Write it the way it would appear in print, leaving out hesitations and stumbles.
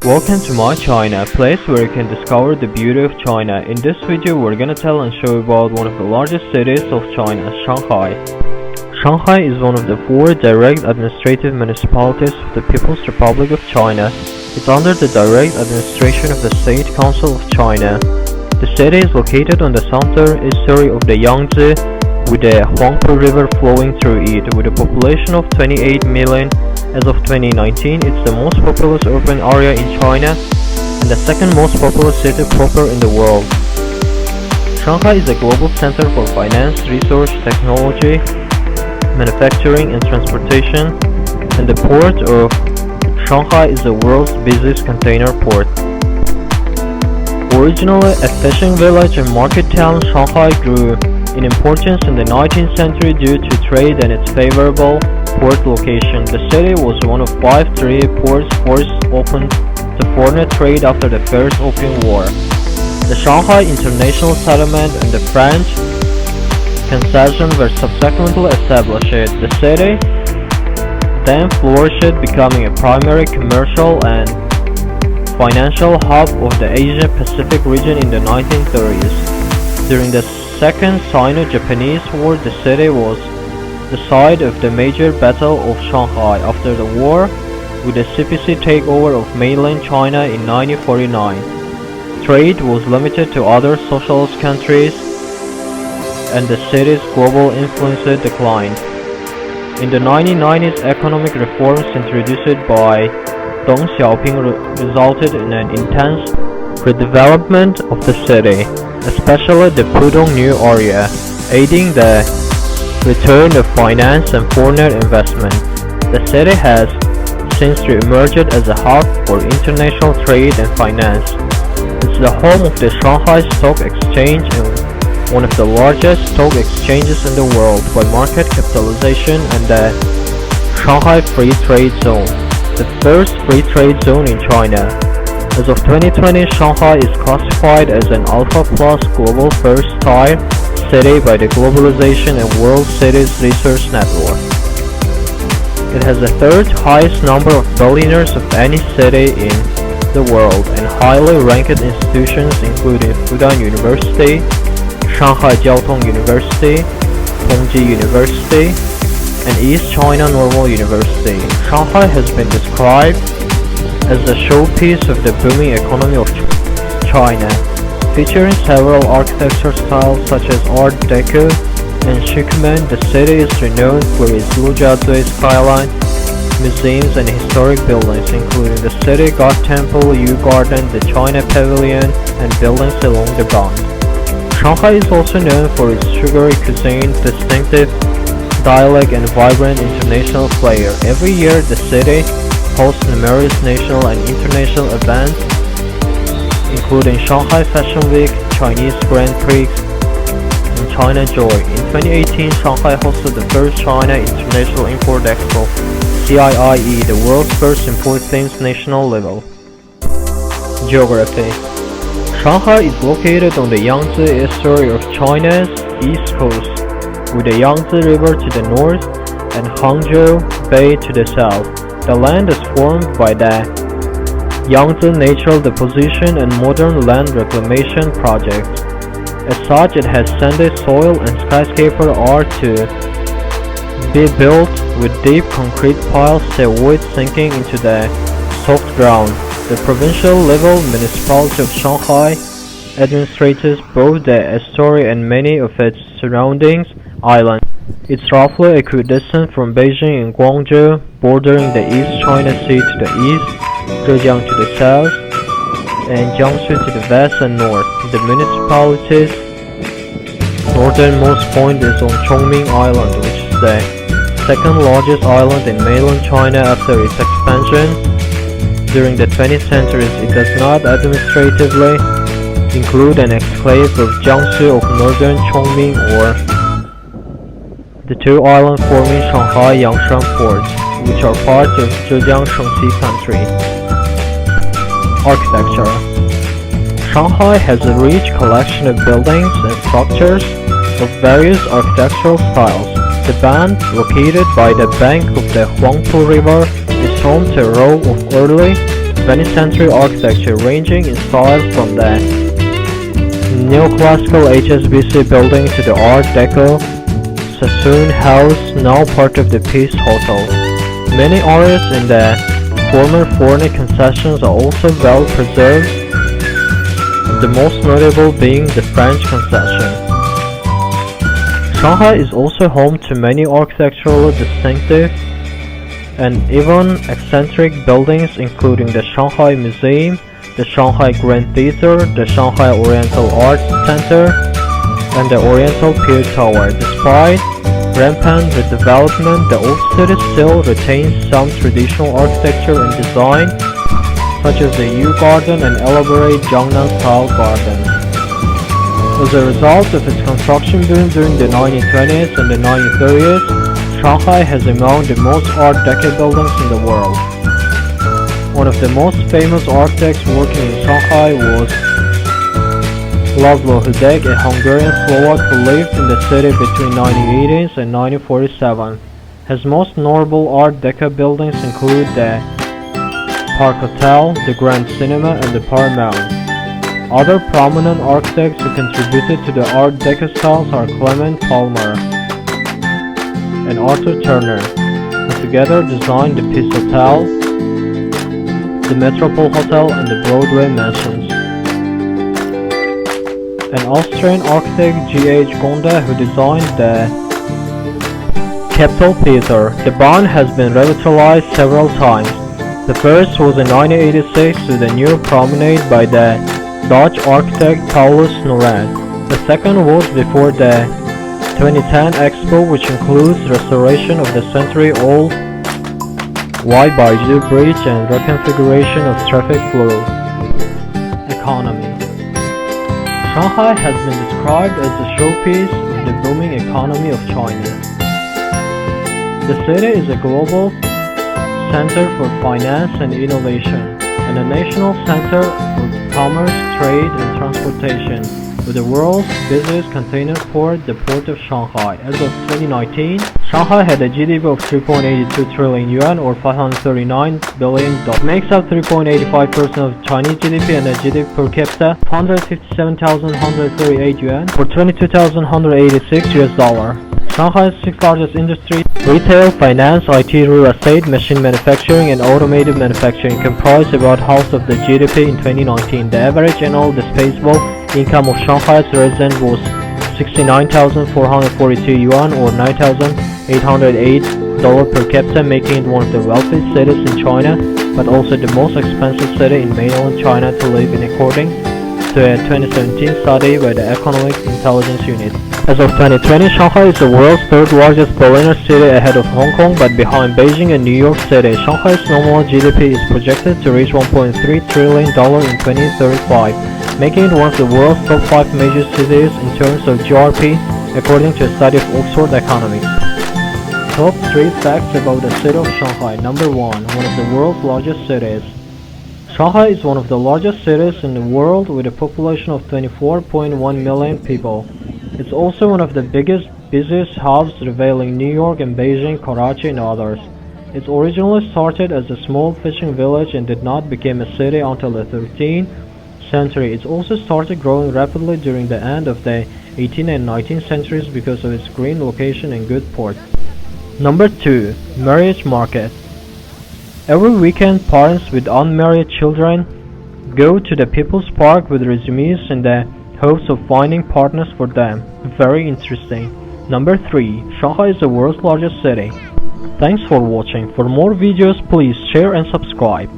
Welcome to My China, a place where you can discover the beauty of China. In this video, we're gonna tell and show about one of the largest cities of China, Shanghai. Shanghai is one of the 4 direct administrative municipalities of the People's Republic of China. It's under the direct administration of the State Council of China. The city is located on the southern estuary of the Yangtze, with the Huangpu River flowing through it. With a population of 28 million as of 2019, it's the most populous urban area in China and the second most populous city proper in the world. Shanghai is a global center for finance, research, technology, manufacturing and transportation, and the port of Shanghai is the world's busiest container port. Originally a fishing village and market town, Shanghai grew in importance in the 19th century due to trade and its favorable port location. The city was one of 5 trade ports first opened to foreign trade after the First Opium War. The Shanghai International Settlement and the French concession were subsequently established. The city then flourished, becoming a primary commercial and financial hub of the Asia-Pacific region in the 1930s. During the Second Sino-Japanese War, the city was the site of the major Battle of Shanghai. After the war, with the CPC takeover of mainland China in 1949, trade was limited to other socialist countries and the city's global influence declined. In the 1990s, economic reforms introduced by Deng Xiaoping resulted in an intense redevelopment of the city, especially the Pudong New Area, aiding the return of finance and foreign investment. The city has since re-emerged as a hub for international trade and finance. It's the home of the Shanghai Stock Exchange and one of the largest stock exchanges in the world by market capitalization, and the Shanghai Free Trade Zone, the first free trade zone in China. As of 2020, Shanghai is classified as an Alpha Plus Global First Tier City by the Globalization and World Cities Research Network. It has the 3rd highest number of billionaires of any city in the world, and highly ranked institutions including Fudan University, Shanghai Jiaotong University, Tongji University, and East China Normal University. Shanghai has been described as the showpiece of the booming economy of China, featuring several architecture styles such as Art Deco and Shikumen. The city is renowned for its Lujiazui skyline, museums and historic buildings, including the City God Temple, U Garden, the China Pavilion, and buildings along the Bund. Shanghai is also known for its sugary cuisine, distinctive dialect and vibrant international flair. Every year, the city hosts numerous national and international events, including Shanghai Fashion Week, Chinese Grand Prix, and China Joy. In 2018, Shanghai hosted the first China International Import Expo, CIIE, the world's first import themed national level. Geography. Shanghai is located on the Yangtze estuary of China's east coast, with the Yangtze River to the north and Hangzhou Bay to the south. The land is formed by the Yangtze Natural Deposition and modern land reclamation projects. As such, it has sandy soil and skyscraper are to be built with deep concrete piles to avoid sinking into the soft ground. The provincial level municipality of Shanghai administrates both the estuary and many of its surrounding islands. It's roughly equidistant from Beijing and Guangzhou, bordering the East China Sea to the east, Zhejiang to the south, and Jiangsu to the west and north. The municipality's northernmost point is on Chongming Island, which is the 2nd largest island in mainland China after its expansion during the 20th century. It does not administratively include an exclave of Jiangsu of northern Chongming or the 2 islands forming Shanghai Yangshan Port, which are parts of Zhejiang Shangxi country. Architecture. Shanghai has a rich collection of buildings and structures of various architectural styles. The Bund, located by the bank of the Huangpu River, is home to a row of early 20th century architecture, ranging in style from the neoclassical HSBC building to the Art Deco Sassoon House, now part of the Peace Hotel. Many areas in the former Forney concessions are also well preserved, the most notable being the French concession. Shanghai is also home to many architecturally distinctive and even eccentric buildings, including the Shanghai Museum, the Shanghai Grand Theater, the Shanghai Oriental Arts Center, and the Oriental Pier Tower. Despite rampant redevelopment, the old city still retains some traditional architecture and design, such as the Yew Garden and elaborate Jiangnan-style gardens. As a result of its construction boom during the 1920s and the 1930s, Shanghai has among the most Art Deco buildings in the world. One of the most famous architects working in Shanghai was Laszlo Hudek, a Hungarian Slovak who lived in the city between 1980s and 1947. His most notable Art Deco buildings include the Park Hotel, the Grand Cinema, and the Paramount. Other prominent architects who contributed to the Art Deco styles are Clement Palmer and Arthur Turner, who together designed the Peace Hotel, the Metropole Hotel, and the Broadway Mansions. An Austrian architect G.H. Gonda, who designed the Capitol Theatre. The barn has been revitalized several times. The first was in 1986 with a new promenade by the Dutch architect Paulus Noret. The second was before the 2010 Expo, which includes restoration of the century-old Wai Baijiu Bridge and reconfiguration of traffic flow. Economy. Shanghai has been described as the showpiece of the booming economy of China. The city is a global center for finance and innovation, and a national center for commerce, trade, and transportation, with the world's busiest container port, the Port of Shanghai. As of 2019, Shanghai had a GDP of 3.82 trillion yuan or $539 billion. It makes up 3.85% of Chinese GDP and a GDP per capita 157,138 yuan or $22,186. Shanghai's sixth largest industry, retail, finance, IT, real estate, machine manufacturing, and automotive manufacturing, comprise about half of the GDP in 2019. The average annual disposable income of Shanghai's residents was 69,442 yuan or $9,808 per capita, making it one of the wealthiest cities in China, but also the most expensive city in mainland China to live in, according to a 2017 study by the Economic Intelligence Unit. As of 2020, Shanghai is the world's third largest billionaire city ahead of Hong Kong, but behind Beijing and New York City. Shanghai's nominal GDP is projected to reach $1.3 trillion in 2035, making it one of the world's top 5 major cities in terms of GRP, according to a study of Oxford Economics. Top 3 facts about the city of Shanghai. Number 1. One of the world's largest cities. Shanghai is one of the largest cities in the world with a population of 24.1 million people. It's also one of the busiest hubs, rivaling New York and Beijing, Karachi, and others. It originally started as a small fishing village and did not become a city until the 13th century. It also started growing rapidly during the end of the 18th and 19th centuries because of its green location and good port. Number 2. Marriage Market. Every weekend, parents with unmarried children go to the People's Park with resumes in the hopes of finding partners for them. Very interesting. Number 3. Shanghai is the world's largest city. Thanks for watching. For more videos, please share and subscribe.